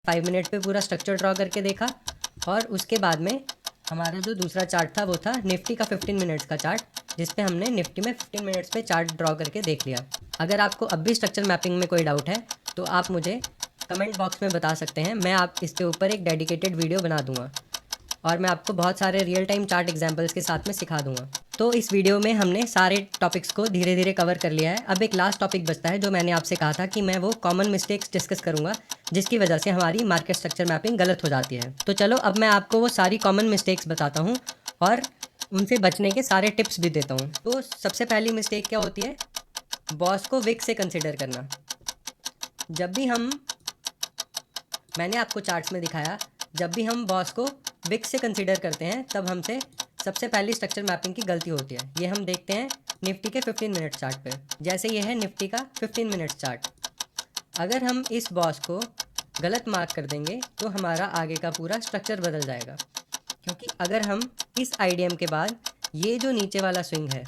5 minute पे पूरा structure draw करके देखा। और उसके बाद में हमारा जो दूसरा चार्ट था वो था निफ्टी का 15 मिनट्स का चार्ट, जिस पे हमने निफ्टी में 15 मिनट्स पे चार्ट ड्रॉ करके देख लिया। अगर आपको अब भी स्ट्रक्चर मैपिंग में कोई डाउट है तो आप मुझे कमेंट बॉक्स में बता सकते हैं, मैं आप इसके ऊपर एक डेडिकेटेड वीडियो बना दूंगा और मैं आपको बहुत सारे रियल टाइम चार्ट एग्जाम्पल्स के साथ में सिखा दूंगा। तो इस वीडियो में हमने सारे टॉपिक्स को धीरे धीरे कवर कर लिया है। अब एक लास्ट टॉपिक बचता है जो मैंने आपसे कहा था कि मैं वो कॉमन मिस्टेक्स डिस्कस करूंगा जिसकी वजह से हमारी मार्केट स्ट्रक्चर मैपिंग गलत हो जाती है। तो चलो अब मैं आपको वो सारी कॉमन मिस्टेक्स बताता हूँ और उनसे बचने के सारे टिप्स भी देता हूँ। तो सबसे पहली मिस्टेक क्या होती है, बॉस को विक से कंसिडर करना। जब भी मैंने आपको चार्ट्स में दिखाया, जब भी हम बॉस को विक से कंसिडर करते हैं तब हमसे सबसे पहली स्ट्रक्चर मैपिंग की गलती होती है। ये हम देखते हैं निफ्टी के 15 मिनट चार्ट पे। जैसे ये है निफ्टी का 15 मिनट चार्ट। अगर हम इस बॉस को गलत मार्क कर देंगे तो हमारा आगे का पूरा स्ट्रक्चर बदल जाएगा, क्योंकि अगर हम इस आईडीएम के बाद ये जो नीचे वाला स्विंग है,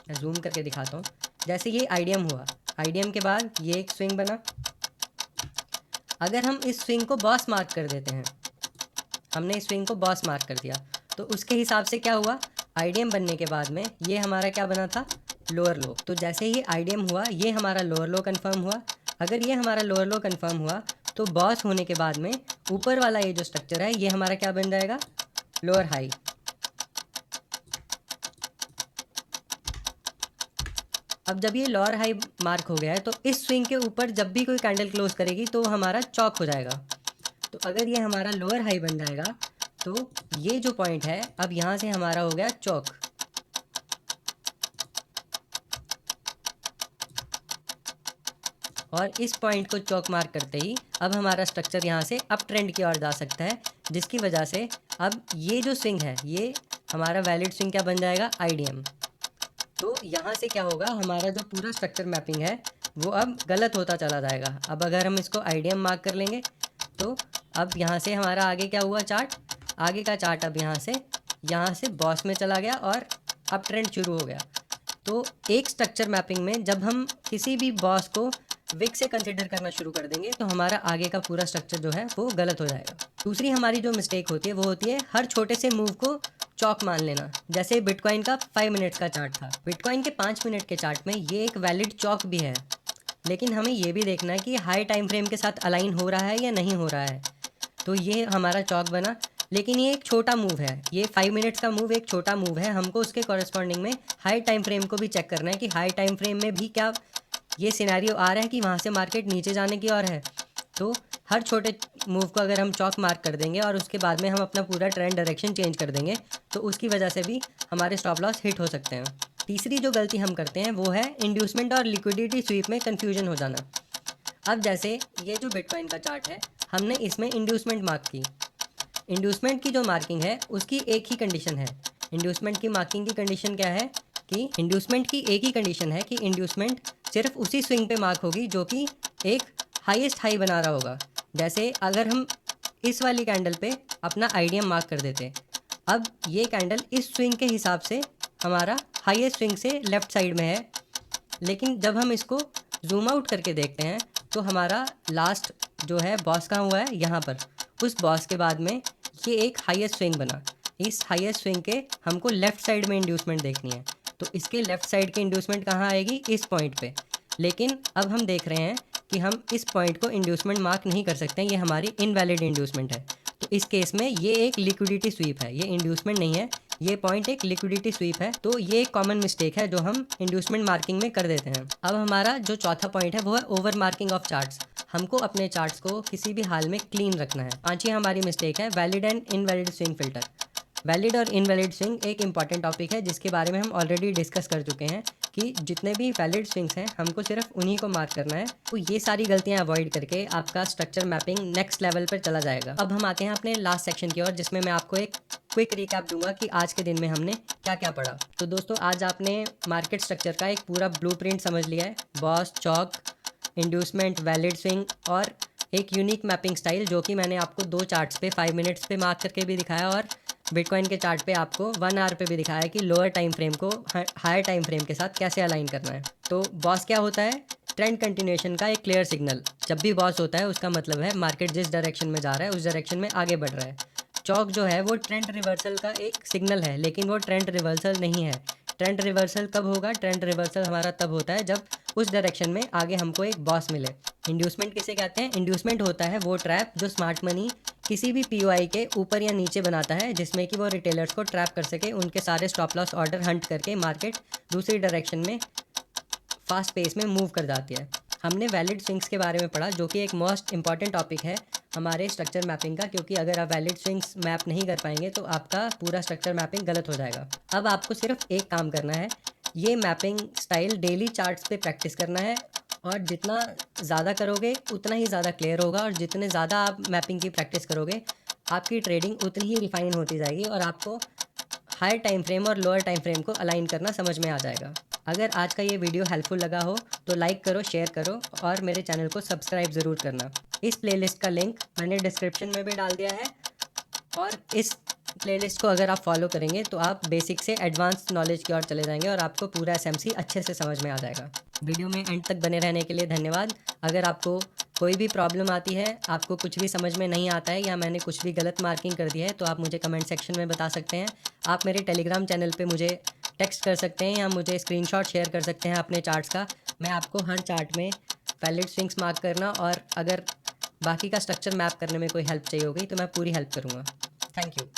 मैं जूम करके दिखाता हूँ। जैसे ये आईडीएम हुआ, आईडीएम के बाद ये एक स्विंग बना। अगर हम इस स्विंग को बॉस मार्क कर देते हैं, हमने इस स्विंग को बॉस मार्क कर दिया, तो उसके हिसाब से क्या हुआ, आईडीएम बनने के बाद में ये हमारा क्या बना था, लोअर लो। तो जैसे ही आईडीएम हुआ ये हमारा लोअर लो कंफर्म हुआ। अगर ये हमारा लोअर लो कंफर्म हुआ तो बॉस होने के बाद में ऊपर वाला ये जो स्ट्रक्चर है ये हमारा क्या बन जाएगा, लोअर हाई। अब जब ये लोअर हाई मार्क हो गया है तो इस स्विंग के ऊपर जब भी कोई कैंडल क्लोज करेगी तो हमारा चौक हो जाएगा। तो अगर ये हमारा लोअर हाई बन जाएगा तो ये जो पॉइंट है अब यहाँ से हमारा हो गया चौक। और इस पॉइंट को चौक मार्क करते ही अब हमारा स्ट्रक्चर यहाँ से अप ट्रेंड की ओर जा सकता है, जिसकी वजह से अब ये जो स्विंग है ये हमारा वैलिड स्विंग क्या बन जाएगा, आईडीएम। तो यहाँ से क्या होगा, हमारा जो पूरा स्ट्रक्चर मैपिंग है वो अब गलत होता चला जाएगा। अब अगर हम इसको आईडीएम मार्क कर लेंगे तो अब यहाँ से हमारा आगे क्या हुआ, चार्ट, आगे का चार्ट अब यहाँ से बॉस में चला गया और अब ट्रेंड शुरू हो गया। तो एक स्ट्रक्चर मैपिंग में जब हम किसी भी बॉस को विक से कंसिडर करना शुरू कर देंगे तो हमारा आगे का पूरा स्ट्रक्चर जो है वो गलत हो जाएगा। दूसरी हमारी जो मिस्टेक होती है वो होती है हर छोटे से मूव को चौक मान लेना। जैसे बिटकॉइन का 5 मिनट का चार्ट था, बिटकॉइन के 5 मिनट के चार्ट में ये एक वैलिड चौक भी है, लेकिन हमें ये भी देखना है कि हाई टाइम फ्रेम के साथ अलाइन हो रहा है या नहीं हो रहा है। तो ये हमारा चौक बना, लेकिन ये एक छोटा मूव है, ये 5 मिनट्स का मूव एक छोटा मूव है। हमको उसके कॉरेस्पॉन्डिंग में हाई टाइम फ्रेम को भी चेक करना है कि हाई टाइम फ्रेम में भी क्या ये सिनेरियो आ रहा है कि वहाँ से मार्केट नीचे जाने की ओर है। तो हर छोटे मूव को अगर हम चौक मार्क कर देंगे और उसके बाद में हम अपना पूरा ट्रेंड डायरेक्शन चेंज कर देंगे तो उसकी वजह से भी हमारे स्टॉप लॉस हिट हो सकते हैं। तीसरी जो गलती हम करते हैं वो है इंड्यूसमेंट और लिक्विडिटी स्वीप में कन्फ्यूजन हो जाना। अब जैसे ये जो बिटकॉइन का चार्ट है, हमने इसमें इंड्यूसमेंट मार्क की। इंड्यूसमेंट की जो मार्किंग है उसकी एक ही कंडीशन है। इंड्यूसमेंट की मार्किंग की कंडीशन क्या है कि इंड्यूसमेंट की एक ही कंडीशन है कि इंड्यूसमेंट सिर्फ उसी स्विंग पे मार्क होगी जो कि एक हाईएस्ट हाई बना रहा होगा। जैसे अगर हम इस वाली कैंडल पे अपना आईडीएम मार्क कर देते, अब ये कैंडल इस स्विंग के हिसाब से हमारा हाईएस्ट स्विंग से लेफ़्ट साइड में है, लेकिन जब हम इसको जूम आउट करके देखते हैं तो हमारा लास्ट जो है बॉस कहाँ हुआ है, यहाँ पर। उस बॉस के बाद में ये एक हाईएस्ट स्विंग बना। इस हाईएस्ट स्विंग के हमको लेफ़्ट साइड में इंड्यूसमेंट देखनी है, तो इसके लेफ़्ट साइड की इंड्यूसमेंट कहाँ आएगी, इस पॉइंट पे। लेकिन अब हम देख रहे हैं कि हम इस पॉइंट को इंड्यूसमेंट मार्क नहीं कर सकते, ये हमारी इनवैलिड इंड्यूसमेंट है। तो इस केस में ये एक लिक्विडिटी स्वीप है, ये इंड्यूसमेंट नहीं है, ये पॉइंट एक लिक्विडिटी स्वीप है। तो ये एक कॉमन मिस्टेक है जो हम इंड्यूसमेंट मार्किंग में कर देते हैं। अब हमारा जो चौथा पॉइंट है वो है ओवर मार्किंग ऑफ चार्ट्स। हमको अपने चार्ट्स को किसी भी हाल में क्लीन रखना है। पांचवी हमारी मिस्टेक है valid and invalid swing filter. Valid और इनवैलिड स्विंग एक इंपॉर्टेंट टॉपिक है जिसके बारे में हम ऑलरेडी डिस्कस कर चुके हैं कि जितने भी वैलिड स्विंग्स हैं हमको सिर्फ उन्हीं को मार्क करना है। तो ये सारी गलतियां अवॉइड करके आपका स्ट्रक्चर मैपिंग नेक्स्ट लेवल पर चला जाएगा। अब हम आते हैं अपने लास्ट सेक्शन की ओर, जिसमें मैं आपको एक क्विक रिकैप दूंगा कि आज के दिन में हमने क्या क्या पढ़ा। तो दोस्तों आज आपने मार्केट स्ट्रक्चर का एक पूरा ब्लूप्रिंट समझ लिया है। बॉस, चौक, इंड्यूसमेंट, वैलिड स्विंग और एक यूनिक मैपिंग स्टाइल जो कि मैंने आपको 2 चार्ट्स पे 5 मिनट्स पे मार्क करके भी दिखाया और बिटकॉइन के चार्ट पे आपको 1 आवर पे भी दिखाया कि लोअर टाइम फ्रेम को हायर टाइम फ्रेम के साथ कैसे अलाइन करना है। तो बॉस क्या होता है, ट्रेंड कंटिन्यूएशन का एक क्लियर सिग्नल। जब भी बॉस होता है उसका मतलब है मार्केट जिस डायरेक्शन में जा रहा है उस डायरेक्शन में आगे बढ़ रहा है। चौक जो है वो ट्रेंड रिवर्सल का एक सिग्नल है, लेकिन वो ट्रेंड रिवर्सल नहीं है। ट्रेंड रिवर्सल कब होगा? ट्रेंड रिवर्सल हमारा तब होता है जब उस डायरेक्शन में आगे हमको एक बॉस मिले। इंड्यूसमेंट किसे कहते हैं? इंड्यूसमेंट होता है वो ट्रैप जो स्मार्ट मनी किसी भी पीओआई के ऊपर या नीचे बनाता है, जिसमें कि वो रिटेलर्स को ट्रैप कर सके, उनके सारे स्टॉप लॉस ऑर्डर हंट करके मार्केट दूसरी डायरेक्शन में फास्ट पेस में मूव कर जाती है। हमने वैलिड स्विंग्स के बारे में पढ़ा, जो कि एक मोस्ट इंपॉर्टेंट टॉपिक है हमारे स्ट्रक्चर मैपिंग का, क्योंकि अगर आप वैलिड स्विंग्स मैप नहीं कर पाएंगे तो आपका पूरा स्ट्रक्चर मैपिंग गलत हो जाएगा। अब आपको सिर्फ एक काम करना है, ये मैपिंग स्टाइल डेली चार्ट्स पे प्रैक्टिस करना है, और जितना ज़्यादा करोगे उतना ही ज़्यादा क्लियर होगा, और जितने ज़्यादा आप मैपिंग की प्रैक्टिस करोगे आपकी ट्रेडिंग उतनी ही रिफाइन होती जाएगी, और आपको हायर टाइम फ्रेम और लोअर टाइम फ्रेम को अलाइन करना समझ में आ जाएगा। अगर आज का ये वीडियो हेल्पफुल लगा हो तो लाइक करो, शेयर करो, और मेरे चैनल को सब्सक्राइब ज़रूर करना। इस प्लेलिस्ट का लिंक मैंने डिस्क्रिप्शन में भी डाल दिया है, और इस प्लेलिस्ट को अगर आप फॉलो करेंगे तो आप बेसिक से एडवांस नॉलेज की ओर चले जाएंगे और आपको पूरा एसएमसी अच्छे से समझ में आ जाएगा। वीडियो में एंड तक बने रहने के लिए धन्यवाद। अगर आपको कोई भी प्रॉब्लम आती है, आपको कुछ भी समझ में नहीं आता है, या मैंने कुछ भी गलत मार्किंग कर दी है, तो आप मुझे कमेंट सेक्शन में बता सकते हैं। आप मेरे टेलीग्राम चैनल पे मुझे टेक्स्ट कर सकते हैं, या मुझे स्क्रीनशॉट शेयर कर सकते हैं अपने चार्ट्स का। मैं आपको हर चार्ट में वैलिड स्विंग्स मार्क करना और अगर बाकी का स्ट्रक्चर मैप करने में कोई हेल्प चाहिए होगी तो मैं पूरी हेल्प करूँगा। Thank you.